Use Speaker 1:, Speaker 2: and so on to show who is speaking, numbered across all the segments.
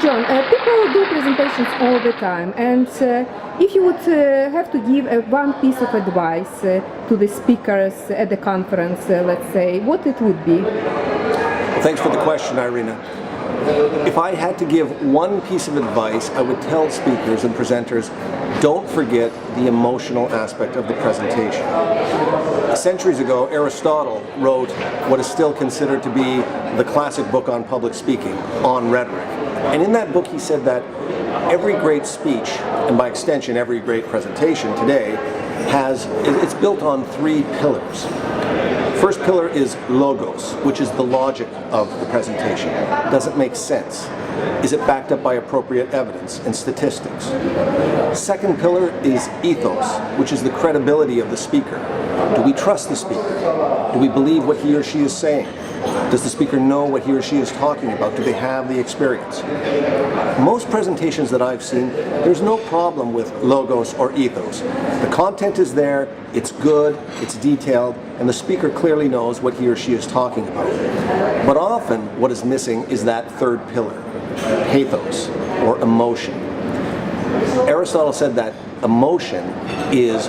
Speaker 1: John, people do presentations all the time, and if you would have to give one piece of advice to the speakers at the conference, let's say, what it would be?
Speaker 2: Well, thanks for the question, Irina. If I had to give one piece of advice, I would tell speakers and presenters, don't forget the emotional aspect of the presentation. Centuries ago, Aristotle wrote what is still considered to be the classic book on public speaking, On Rhetoric. And in that book he said that every great speech, and by extension every great presentation today, it's built on three pillars. First pillar is logos, which is the logic of the presentation. Does it make sense? Is it backed up by appropriate evidence and statistics? Second pillar is ethos, which is the credibility of the speaker. Do we trust the speaker? Do we believe what he or she is saying? Does the speaker know what he or she is talking about? Do they have the experience? Most presentations that I've seen, there's no problem with logos or ethos. The content is there, it's good, it's detailed, and the speaker clearly knows what he or she is talking about. But often what is missing is that third pillar, pathos or emotion. Aristotle said that emotion is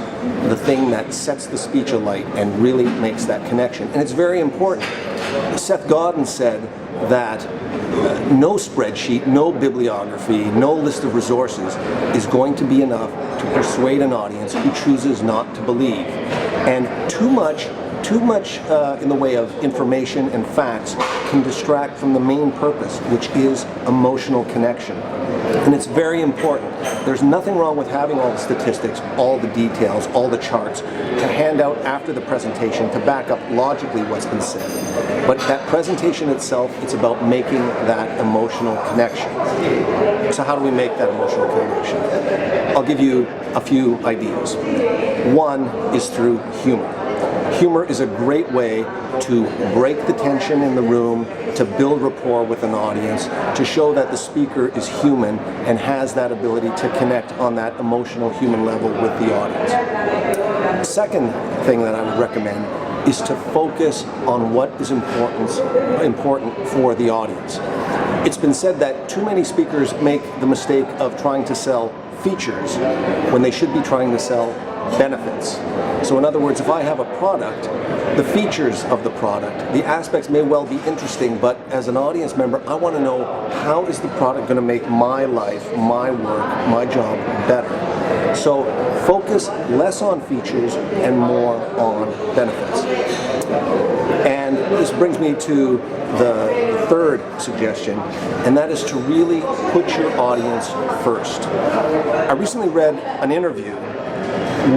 Speaker 2: the thing that sets the speech alight and really makes that connection. And it's very important. Seth Godin said that no spreadsheet, no bibliography, no list of resources is going to be enough to persuade an audience who chooses not to believe. And too much in the way of information and facts can distract from the main purpose, which is emotional connection. And it's very important. There's nothing wrong with having all the statistics, all the details, all the charts to hand out after the presentation to back up logically what's been said. But that presentation itself, it's about making that emotional connection. So how do we make that emotional connection? I'll give you a few ideas. One is through humor. Humor is a great way to break the tension in the room, to build rapport with an audience, to show that the speaker is human and has that ability to connect on that emotional human level with the audience. Second thing that I would recommend is to focus on what is important for the audience. It's been said that too many speakers make the mistake of trying to sell features when they should be trying to sell benefits. So in other words, if I have a product, the features of the product, the aspects may well be interesting, but as an audience member, I want to know, how is the product going to make my life, my work, my job better? So focus less on features and more on benefits. And this brings me to the third suggestion, and that is to really put your audience first. I recently read an interview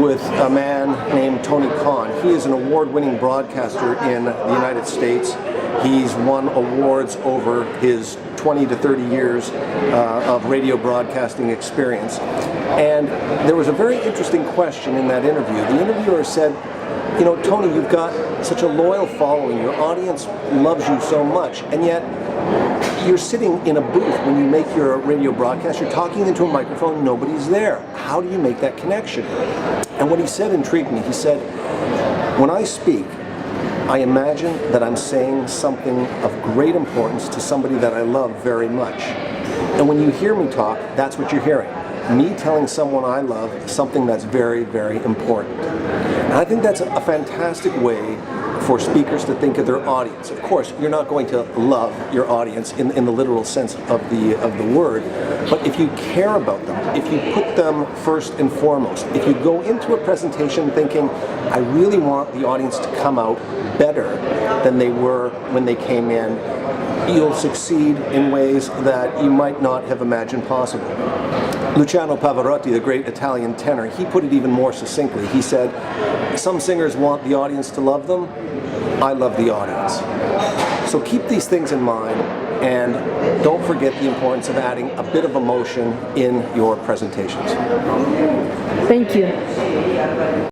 Speaker 2: with a man named Tony Khan. He is an award-winning broadcaster in the United States. He's won awards over his 20 to 30 years of radio broadcasting experience. And there was a very interesting question in that interview. The interviewer said, you know, Tony, you've got such a loyal following. Your audience loves you so much, and yet you're sitting in a booth when you make your radio broadcast. You're talking into a microphone, nobody's there. How do you make that connection? And what he said intrigued me. He said, when I speak, I imagine that I'm saying something of great importance to somebody that I love very much. And when you hear me talk, that's what you're hearing. Me telling someone I love something that's very, very important. And I think that's a fantastic way for speakers to think of their audience. Of course, you're not going to love your audience in the literal sense of the word, but if you care about them, if you put them first and foremost, if you go into a presentation thinking, I really want the audience to come out better than they were when they came in, you'll succeed in ways that you might not have imagined possible. Luciano Pavarotti, the great Italian tenor, he put it even more succinctly. He said, some singers want the audience to love them. I love the audience. So keep these things in mind, and don't forget the importance of adding a bit of emotion in your presentations.
Speaker 1: Thank you.